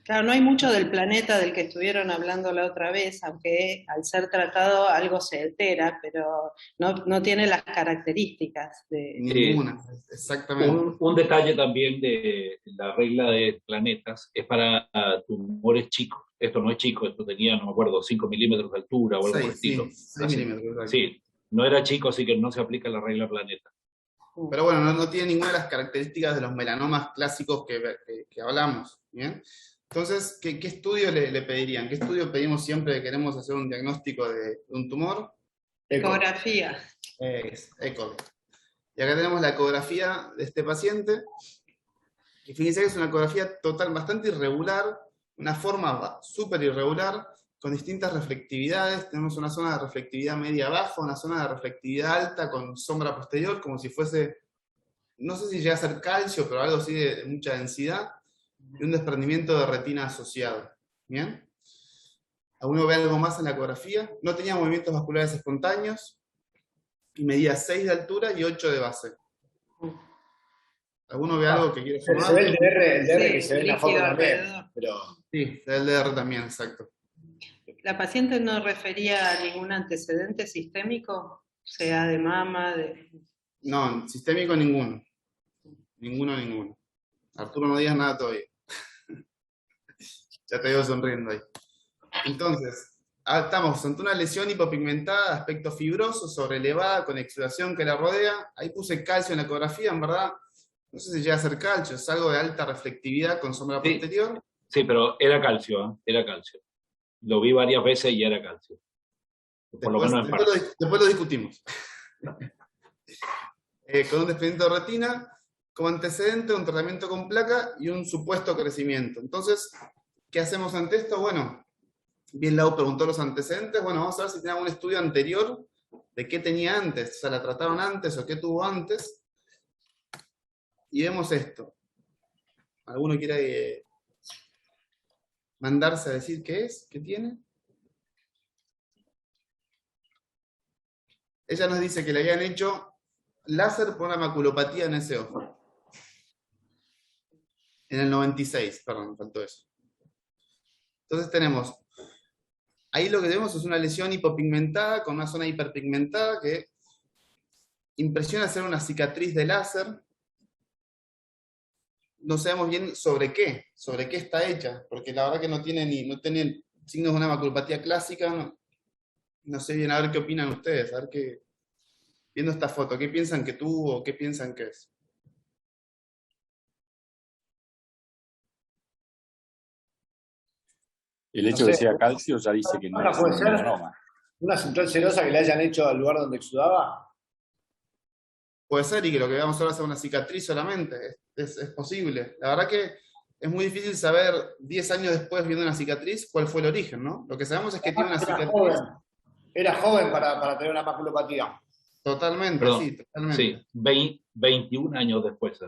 Claro, no hay mucho del planeta del que estuvieron hablando la otra vez, aunque al ser tratado algo se altera, pero no tiene las características de... Ninguna, exactamente. Un detalle también de la regla de planetas es para tumores chicos. Esto no es chico, esto tenía, no me acuerdo, 5 milímetros de altura o algo por el estilo. 6 milímetros. Sí, no era chico, así que no se aplica la regla planeta. Pero bueno, no tiene ninguna de las características de los melanomas clásicos que hablamos, ¿bien? Entonces, ¿qué estudio le pedirían? ¿Qué estudio pedimos siempre que queremos hacer un diagnóstico de un tumor? Ecografía. Eco. Y acá tenemos la ecografía de este paciente, y fíjense que es una ecografía bastante irregular, una forma súper irregular, con distintas reflectividades. Tenemos una zona de reflectividad media baja, una zona de reflectividad alta con sombra posterior, como si fuese, no sé si llega a ser calcio, pero algo así de mucha densidad, y un desprendimiento de retina asociado. ¿Bien? ¿Alguno ve algo más en la ecografía? No tenía movimientos vasculares espontáneos, y medía 6 de altura y 8 de base. ¿Alguno ve algo que quiera sumar? Se ve el DR Sí, que se ve en la foto líquido también. alrededor. Pero... Sí, se ve el DR también, exacto. ¿La paciente no refería a ningún antecedente sistémico? Sea de mama, No, sistémico ninguno. Ninguno. Arturo, no digas nada todavía. Ya te veo sonriendo ahí. Entonces, estamos ante una lesión hipopigmentada de aspecto fibroso, sobrelevada, con exudación que la rodea. Ahí puse calcio en la ecografía, en verdad. No sé si llega a ser calcio, es algo de alta reflectividad con sombra posterior. Sí, pero era calcio, ¿eh? Era calcio. Lo vi varias veces y era calcio. Por lo menos en parte. Después lo discutimos. Con un desprendimiento de retina, como antecedente un tratamiento con placa y un supuesto crecimiento. Entonces, ¿qué hacemos ante esto? Bueno, bien Lau preguntó los antecedentes. Bueno, vamos a ver si tiene algún estudio anterior de qué tenía antes, o sea, la trataron antes o qué tuvo antes. Y vemos esto. ¿Alguno quiere mandarse a decir qué es? ¿Qué tiene? Ella nos dice que le habían hecho láser por una maculopatía en ese ojo. En el 96, perdón, me faltó eso. Entonces tenemos, ahí lo que tenemos es una lesión hipopigmentada con una zona hiperpigmentada que impresiona hacer una cicatriz de láser. No sabemos bien sobre qué está hecha, porque la verdad que no tiene signos de una maculopatía clásica. No sé bien, a ver qué opinan ustedes, a ver qué, viendo esta foto, ¿qué piensan que tuvo o qué piensan que es? El hecho de que sea calcio ya dice que no es puede un ser melanoma. una central serosa que le hayan hecho al lugar donde exudaba. Puede ser, y que lo que veamos ahora sea una cicatriz solamente, es posible. La verdad que es muy difícil saber 10 años después viendo una cicatriz cuál fue el origen, ¿no? Lo que sabemos es que tiene una cicatriz. Era joven para tener una maculopatía. Totalmente, Perdón, sí, totalmente. Sí, 21 años después.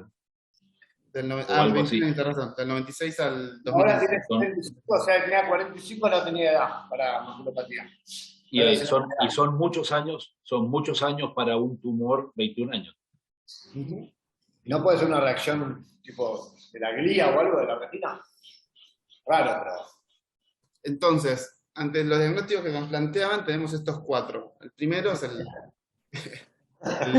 Del algo así. Del 96 al 2000. Ahora tiene 75, o sea, tenía 45, no tenía edad para maculopatía. Y son muchos años para un tumor, 21 años. ¿No puede ser una reacción tipo de la glía o algo de la retina? Raro, pero... Entonces, ante los diagnósticos que nos planteaban, tenemos estos 4. El primero es el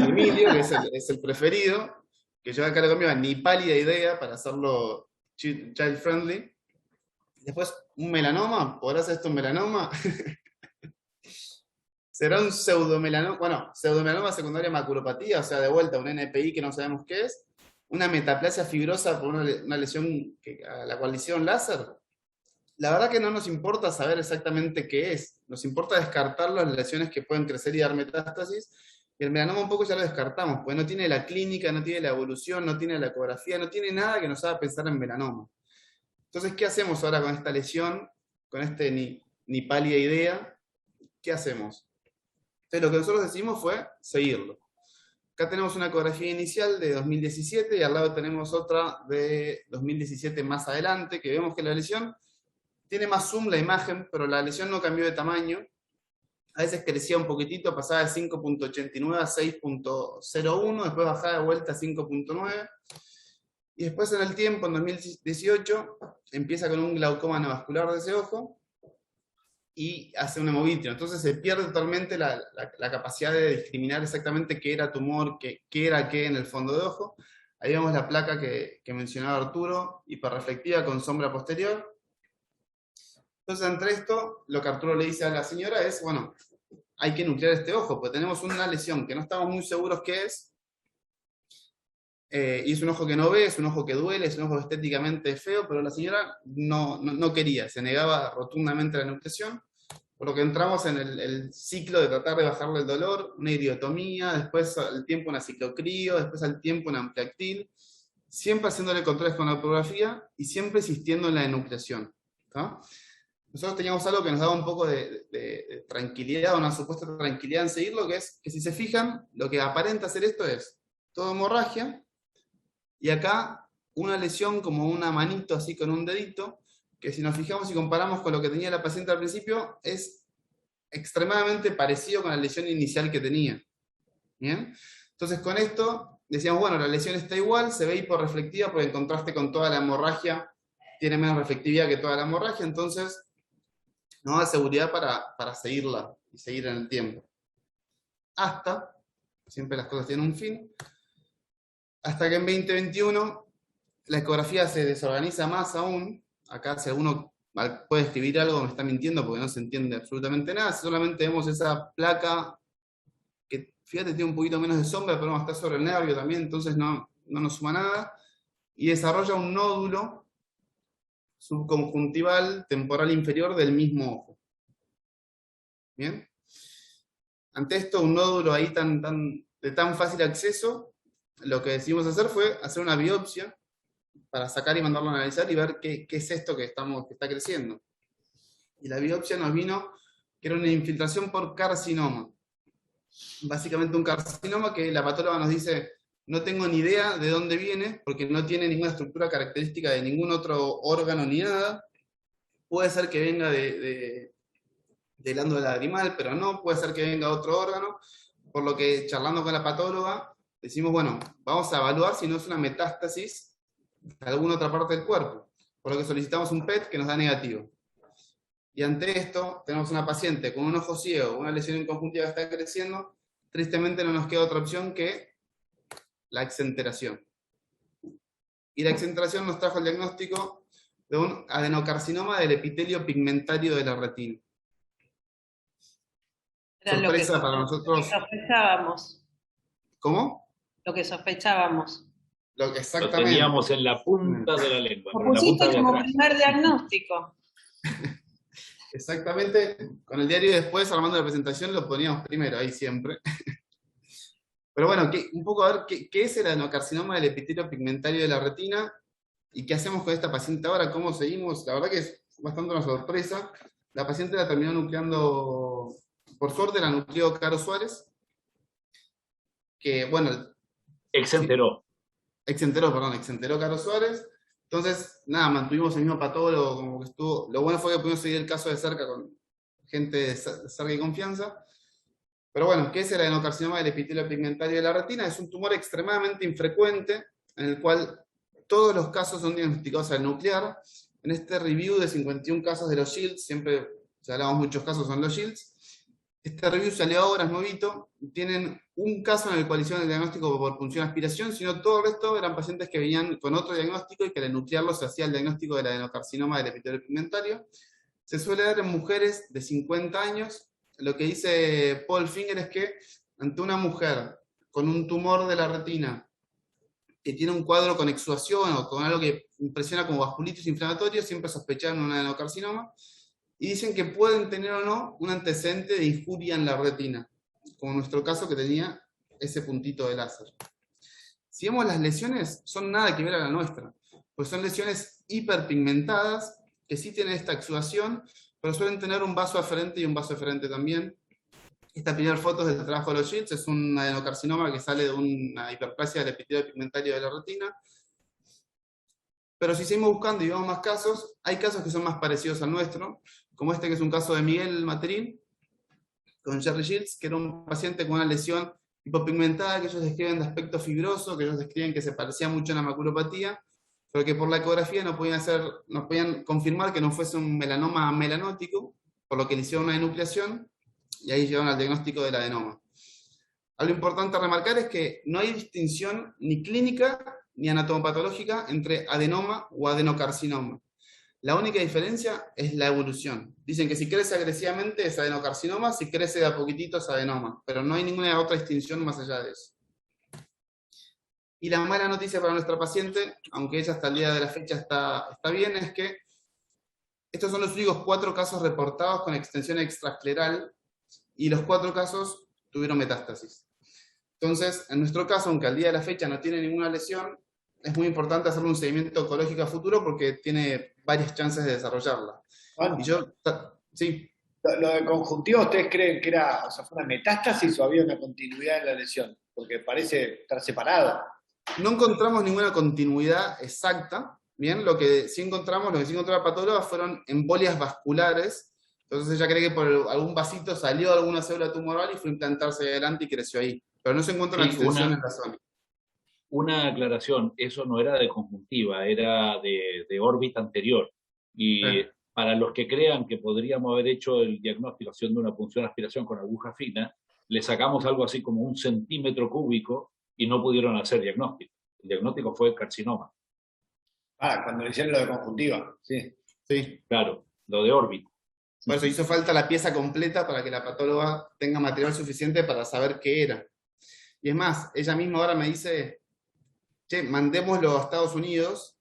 Emilio, que es el preferido, que yo acá le cambiaba ni pálida idea para hacerlo child friendly. Después, un melanoma, ¿podrá ser esto un melanoma? ¿Será un pseudomelanoma? Bueno, pseudomelanoma secundaria maculopatía, o sea, de vuelta, un NPI que no sabemos qué es. Una metaplasia fibrosa por una lesión a la cual le hicieron láser. La verdad que no nos importa saber exactamente qué es. Nos importa descartar las lesiones que pueden crecer y dar metástasis. Y el melanoma un poco ya lo descartamos, porque no tiene la clínica, no tiene la evolución, no tiene la ecografía, no tiene nada que nos haga pensar en melanoma. Entonces, ¿qué hacemos ahora con esta lesión? Con este ni pálida idea. ¿Qué hacemos? Entonces, lo que nosotros decidimos fue seguirlo. Acá tenemos una ecografía inicial de 2017 y al lado tenemos otra de 2017 más adelante, que vemos que la lesión tiene más zoom la imagen, pero la lesión no cambió de tamaño. A veces crecía un poquitito, pasaba de 5.89 a 6.01, después bajaba de vuelta a 5.9. Y después en el tiempo, en 2018, empieza con un glaucoma neovascular de ese ojo y hace un hemovitrio. Entonces se pierde totalmente la capacidad de discriminar exactamente qué era tumor, qué era qué en el fondo de ojo. Ahí vemos la placa que mencionaba Arturo, hiperreflectiva con sombra posterior. Entonces, entre esto, lo que Arturo le dice a la señora es, bueno, hay que nuclear este ojo, porque tenemos una lesión que no estamos muy seguros qué es, y es un ojo que no ve, es un ojo que duele, es un ojo estéticamente feo, pero la señora no quería, se negaba rotundamente a la nucleación, por lo que entramos en el ciclo de tratar de bajarle el dolor, una iridotomía, después al tiempo una ciclocrío, después al tiempo una ampliactil, siempre haciéndole controles con la ecografía y siempre insistiendo en la enucleación. ¿Tá? Nosotros teníamos algo que nos daba un poco de tranquilidad, una supuesta tranquilidad en seguirlo, que es que si se fijan, lo que aparenta hacer esto es toda hemorragia, y acá una lesión como una manito así con un dedito, que si nos fijamos y comparamos con lo que tenía la paciente al principio, es extremadamente parecido con la lesión inicial que tenía. ¿Bien? Entonces con esto decíamos, bueno, la lesión está igual, se ve hiporreflectiva, porque en contraste con toda la hemorragia, tiene menos reflectividad que toda la hemorragia, entonces nos da seguridad para seguirla y seguir en el tiempo. Hasta, siempre las cosas tienen un fin, hasta que en 2021 la ecografía se desorganiza más aún. Acá si alguno puede escribir algo me está mintiendo porque no se entiende absolutamente nada, solamente vemos esa placa que, fíjate, tiene un poquito menos de sombra, pero está sobre el nervio también, entonces no nos suma nada, y desarrolla un nódulo subconjuntival temporal inferior del mismo ojo. ¿Bien? Ante esto, un nódulo ahí de tan fácil acceso, lo que decidimos hacer fue hacer una biopsia para sacar y mandarlo a analizar y ver qué es esto que está creciendo. Y la biopsia nos vino que era una infiltración por carcinoma. Básicamente un carcinoma que la patóloga nos dice, no tengo ni idea de dónde viene, porque no tiene ninguna estructura característica de ningún otro órgano ni nada. Puede ser que venga del ándole lagrimal, pero no, puede ser que venga de otro órgano, por lo que charlando con la patóloga, decimos, bueno, vamos a evaluar si no es una metástasis de alguna otra parte del cuerpo, por lo que solicitamos un PET que nos da negativo. Y ante esto, tenemos una paciente con un ojo ciego, una lesión en conjuntiva que está creciendo, tristemente no nos queda otra opción que la exenteración. Y la exenteración nos trajo el diagnóstico de un adenocarcinoma del epitelio pigmentario de la retina. Era sorpresa para nosotros. Lo que sospechábamos. ¿Cómo? Lo que sospechábamos. Exactamente. Lo teníamos en la punta de la lengua. Lo pusiste como primer diagnóstico. Exactamente. Con el diario después, armando la presentación, lo poníamos primero, ahí siempre. Pero bueno, un poco a ver qué es el adenocarcinoma del epitelio pigmentario de la retina y qué hacemos con esta paciente ahora, cómo seguimos. La verdad que es bastante una sorpresa. La paciente la terminó nucleando, por suerte la nucleó Caro Suárez, que bueno... Exenteró Caro Suárez. Entonces, nada, mantuvimos el mismo patólogo, como que estuvo. Lo bueno fue que pudimos seguir el caso de cerca con gente de cerca y confianza. Pero bueno, ¿qué es el adenocarcinoma del epitelio pigmentario de la retina? Es un tumor extremadamente infrecuente, en el cual todos los casos son diagnosticados al nuclear. En este review de 51 casos de los Shields, siempre, si hablamos muchos casos, son los Shields. Este review salió ahora, es nuevito. Tienen un caso en el cual hicieron el diagnóstico por punción aspiración, sino todo el resto eran pacientes que venían con otro diagnóstico y que al enuclearlo se hacía el diagnóstico del adenocarcinoma del epitelio pigmentario. Se suele dar en mujeres de 50 años. Lo que dice Paul Finger es que ante una mujer con un tumor de la retina que tiene un cuadro con exudación o con algo que impresiona como vasculitis inflamatorio, siempre sospecharon un adenocarcinoma, y dicen que pueden tener o no un antecedente de injuria en la retina, como en nuestro caso que tenía ese puntito de láser. Si vemos las lesiones, son nada que ver a la nuestra, pues son lesiones hiperpigmentadas, que sí tienen esta exudación, pero suelen tener un vaso aferente y un vaso eferente también. Esta primera foto es del trabajo de los Shields, es un adenocarcinoma que sale de una hiperplasia del epitelio pigmentario de la retina. Pero si seguimos buscando y vemos más casos, hay casos que son más parecidos al nuestro, como este que es un caso de Miguel Materín, con Jerry Shields, que era un paciente con una lesión hipopigmentada que ellos describen de aspecto fibroso, que ellos describen que se parecía mucho a una maculopatía, pero que por la ecografía no podían confirmar que no fuese un melanoma melanótico, por lo que le hicieron una enucleación, y ahí llegaron al diagnóstico del adenoma. Algo importante a remarcar es que no hay distinción ni clínica ni anatomopatológica entre adenoma o adenocarcinoma. La única diferencia es la evolución. Dicen que si crece agresivamente es adenocarcinoma, si crece de a poquitito es adenoma, pero no hay ninguna otra distinción más allá de eso. Y la mala noticia para nuestra paciente, aunque ella hasta el día de la fecha está bien, es que estos son los únicos 4 casos reportados con extensión extraescleral, y los 4 casos tuvieron metástasis. Entonces, en nuestro caso, aunque al día de la fecha no tiene ninguna lesión, es muy importante hacer un seguimiento oncológico a futuro porque tiene varias chances de desarrollarla. Bueno, y yo, sí. Lo de conjuntiva, ¿ustedes creen que era, o sea, fue una metástasis o había una continuidad en la lesión? Porque parece estar separado. No encontramos ninguna continuidad exacta. Bien, lo que sí encontró la patóloga fueron embolias vasculares. Entonces ella cree que por algún vasito salió alguna célula tumoral y fue a implantarse adelante y creció ahí. Pero no se encuentra una extensión en la zona. Una aclaración, eso no era de conjuntiva, era de órbita anterior. Y para los que crean que podríamos haber hecho el diagnóstico haciendo una punción aspiración con aguja fina, le sacamos algo así como 1 centímetro cúbico y no pudieron hacer diagnóstico. El diagnóstico fue carcinoma. Cuando le hicieron lo de conjuntiva, sí. Sí. Claro, lo de órbita. Por eso hizo falta la pieza completa para que la patóloga tenga material suficiente para saber qué era. Y es más, ella misma ahora me dice, che, mandémoslo a Estados Unidos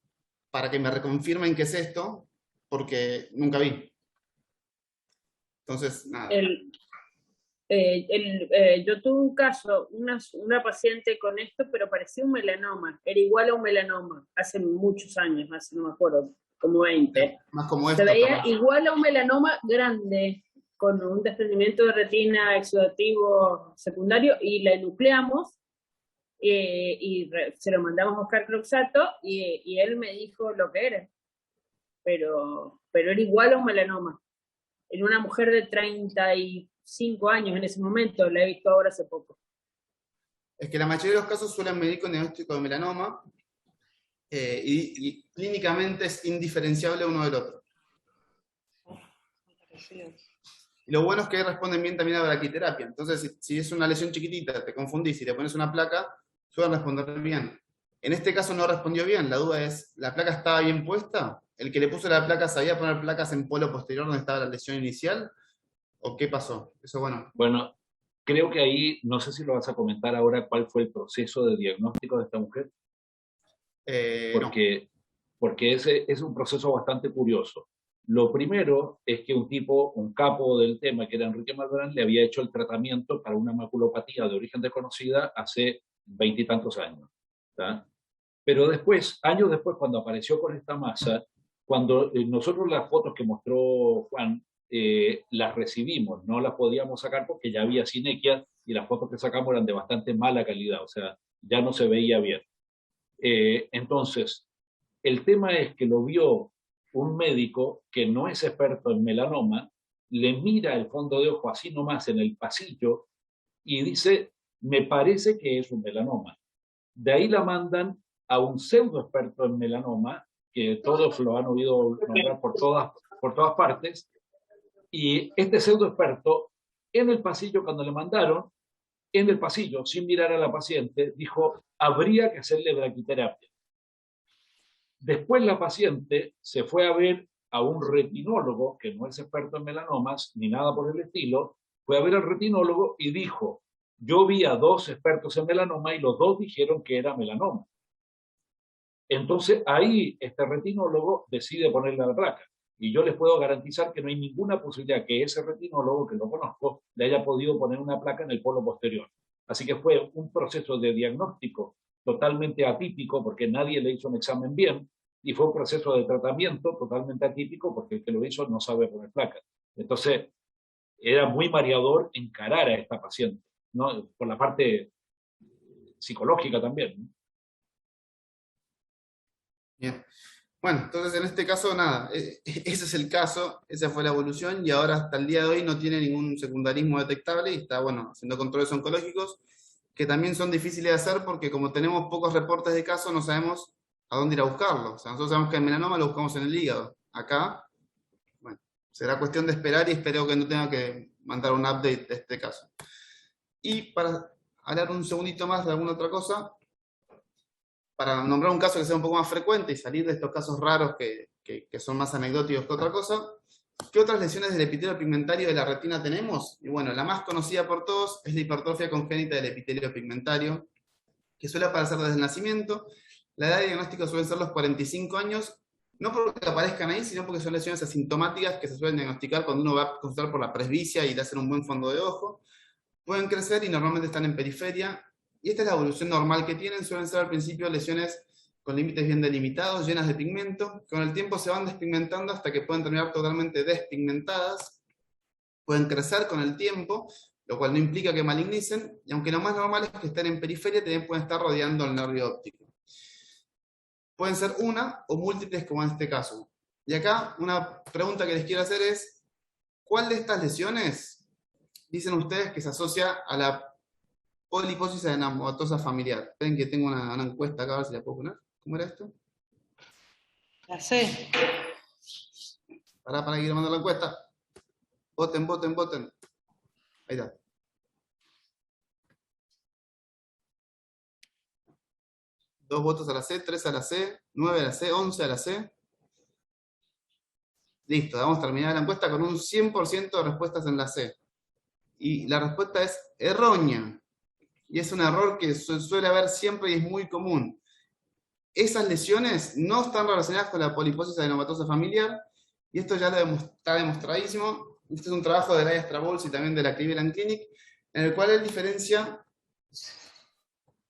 para que me reconfirmen qué es esto, porque nunca vi. Entonces, nada. Yo tuve un caso, una paciente con esto, pero parecía un melanoma, era igual a un melanoma, hace muchos años, hace no me acuerdo, como 20. Más como se esto, veía capaz. igual a un melanoma grande, con un desprendimiento de retina exudativo secundario, y la enucleamos, y se lo mandamos a Oscar Cloxato, y él me dijo lo que era, pero era igual a un melanoma, en una mujer de 35 años en ese momento, la he visto ahora hace poco. Es que la mayoría de los casos suelen medir con diagnóstico de melanoma, y clínicamente es indiferenciable uno del otro. Y lo bueno es que responden bien también a la braquiterapia. Entonces, si es una lesión chiquitita, te confundís y le pones una placa, suelen responder bien. En este caso no respondió bien. La duda es, ¿la placa estaba bien puesta? ¿El que le puso la placa sabía poner placas en polo posterior donde estaba la lesión inicial? ¿O qué pasó? Eso bueno. Bueno, creo que ahí, no sé si lo vas a comentar ahora, ¿cuál fue el proceso de diagnóstico de esta mujer? Porque ese es un proceso bastante curioso. Lo primero es que un capo del tema, que era Enrique Malbrán, le había hecho el tratamiento para una maculopatía de origen desconocida hace 20 y tantos años. ¿tá? Pero después, años después, cuando apareció con esta masa, cuando nosotros las fotos que mostró Juan, las recibimos, no las podíamos sacar porque ya había sinequias y las fotos que sacamos eran de bastante mala calidad, o sea, ya no se veía bien. Entonces, el tema es que lo vio un médico que no es experto en melanoma, le mira el fondo de ojo así nomás en el pasillo y dice, me parece que es un melanoma. De ahí la mandan a un pseudo experto en melanoma, que todos lo han oído nombrar por todas partes, y este pseudo experto En el pasillo, cuando le mandaron, en el pasillo, sin mirar a la paciente, dijo, habría que hacerle braquiterapia. Después la paciente se fue a ver a un retinólogo, que no es experto en melanomas, ni nada por el estilo, fue a ver al retinólogo y dijo, yo vi a 2 expertos en melanoma y los 2 dijeron que era melanoma. Entonces ahí este retinólogo decide ponerle la placa. Y yo les puedo garantizar que no hay ninguna posibilidad que ese retinólogo, que lo conozco, le haya podido poner una placa en el polo posterior. Así que fue un proceso de diagnóstico totalmente atípico, porque nadie le hizo un examen bien, y fue un proceso de tratamiento totalmente atípico, porque el que lo hizo no sabe poner placas. Entonces, era muy mareador encarar a esta paciente, ¿no? Por la parte psicológica también, ¿no? Bien. Bueno, entonces en este caso, nada, ese es el caso, esa fue la evolución, y ahora hasta el día de hoy no tiene ningún secundarismo detectable, y está, bueno, haciendo controles oncológicos, que también son difíciles de hacer, porque como tenemos pocos reportes de casos, no sabemos a dónde ir a buscarlo. O sea, nosotros sabemos que el melanoma lo buscamos en el hígado. Acá, bueno, será cuestión de esperar, y espero que no tenga que mandar un update de este caso. Y para hablar un segundito más de alguna otra cosa, para nombrar un caso que sea un poco más frecuente y salir de estos casos raros que son más anecdóticos que otra cosa, ¿qué otras lesiones del epitelio pigmentario de la retina tenemos? Y bueno, la más conocida por todos es la hipertrofia congénita del epitelio pigmentario, que suele aparecer desde el nacimiento. La edad de diagnóstico suele ser los 45 años, no porque aparezcan ahí, sino porque son lesiones asintomáticas que se suelen diagnosticar cuando uno va a consultar por la presbicia y le hacen un buen fondo de ojo. Pueden crecer y normalmente están en periferia, y esta es la evolución normal que tienen. Suelen ser al principio lesiones con límites bien delimitados, llenas de pigmento, que con el tiempo se van despigmentando hasta que pueden terminar totalmente despigmentadas. Pueden crecer con el tiempo, lo cual no implica que malignicen, y aunque lo más normal es que estén en periferia, también pueden estar rodeando el nervio óptico. Pueden ser una o múltiples, como en este caso. Y acá una pregunta que les quiero hacer es, ¿cuál de estas lesiones dicen ustedes que se asocia a la poliposis adenomatosa familiar? Esperen que tengo una encuesta acá, a ver si la puedo poner. ¿Cómo era esto? La C. Para que quiero mandar la encuesta. Voten, voten, voten. Ahí está. Dos votos a la C, 3 a la C, 9 a la C, 11 a la C. Listo, vamos a terminar la encuesta con un 100% de respuestas en la C. Y la respuesta es errónea. Y es un error que suele haber siempre y es muy común. Esas lesiones no están relacionadas con la poliposis adenomatosa familiar, y esto ya está demostradísimo. Este es un trabajo de Elias Trabulsi y también de la Cleveland Clinic, en el cual él diferencia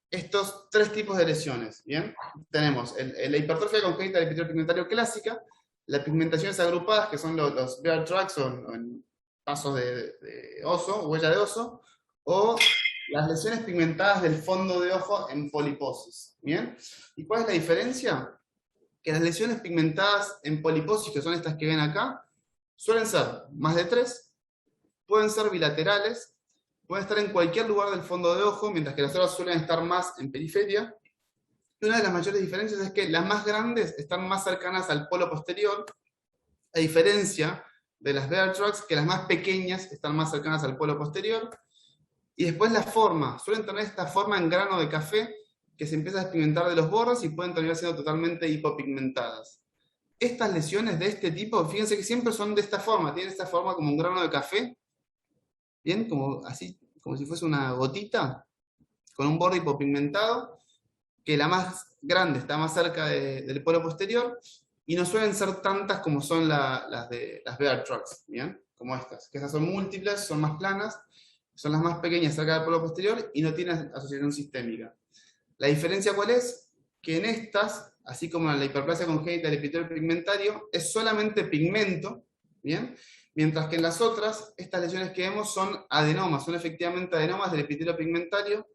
estos 3 tipos de lesiones. ¿Bien? Tenemos la hipertrofia congénita del epitelio pigmentario clásica, las pigmentaciones agrupadas, que son los bear tracks o en pasos de oso, huella de oso, o las lesiones pigmentadas del fondo de ojo en poliposis. ¿Bien? ¿Y cuál es la diferencia? Que las lesiones pigmentadas en poliposis, que son estas que ven acá, suelen ser más de 3, pueden ser bilaterales, pueden estar en cualquier lugar del fondo de ojo, mientras que las otras suelen estar más en periferia. Y una de las mayores diferencias es que las más grandes están más cercanas al polo posterior, a diferencia de las bear tracks, que las más pequeñas están más cercanas al polo posterior. Y después la forma, suelen tener esta forma en grano de café, que se empieza a despigmentar de los bordes y pueden terminar siendo totalmente hipopigmentadas. Estas lesiones de este tipo, fíjense que siempre son de esta forma, tienen esta forma como un grano de café, ¿bien? Como así, como si fuese una gotita, con un borde hipopigmentado, que la más grande está más cerca del polo posterior, y no suelen ser tantas como son las bear tracks, ¿bien? Como estas, que estas son múltiples, son más planas, son las más pequeñas cerca del polo posterior y no tienen asociación sistémica. La diferencia, ¿cuál es? Que en estas, así como en la hiperplasia congénita del epitelio pigmentario, es solamente pigmento, ¿bien? Mientras que en las otras, estas lesiones que vemos son adenomas, son efectivamente adenomas del epitelio pigmentario,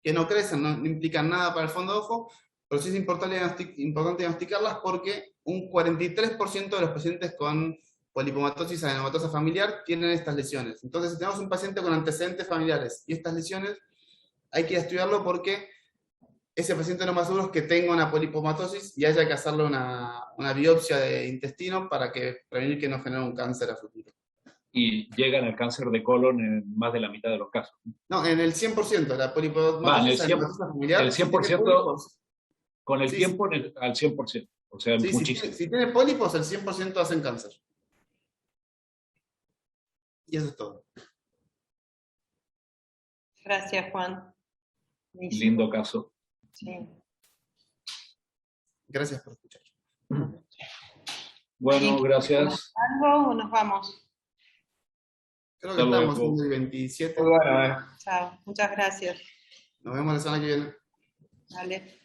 que no crecen, no implican nada para el fondo de ojo, pero sí es importante diagnosticarlas porque un 43% de los pacientes con polipomatosis adenomatosa familiar tienen estas lesiones. Entonces, si tenemos un paciente con antecedentes familiares y estas lesiones, hay que estudiarlo porque ese paciente lo más seguro es que tenga una polipomatosis y haya que hacerle una biopsia de intestino para prevenir que no genere un cáncer a futuro. y llegan al cáncer de colon en más de la mitad de los casos. No, en el 100%, la polipomatosis familiar. El 100%, con el sí, tiempo al 100%. O sea, sí, muchísimo. Si tiene pólipos, el 100% hacen cáncer. Y eso es todo. Gracias, Juan. Lindo caso. Sí. Gracias por escuchar. Bueno, gracias. ¿Algo o nos vamos? Creo que estamos en el 27. Muy bueno, Chao, muchas gracias. Nos vemos la semana que viene. Dale.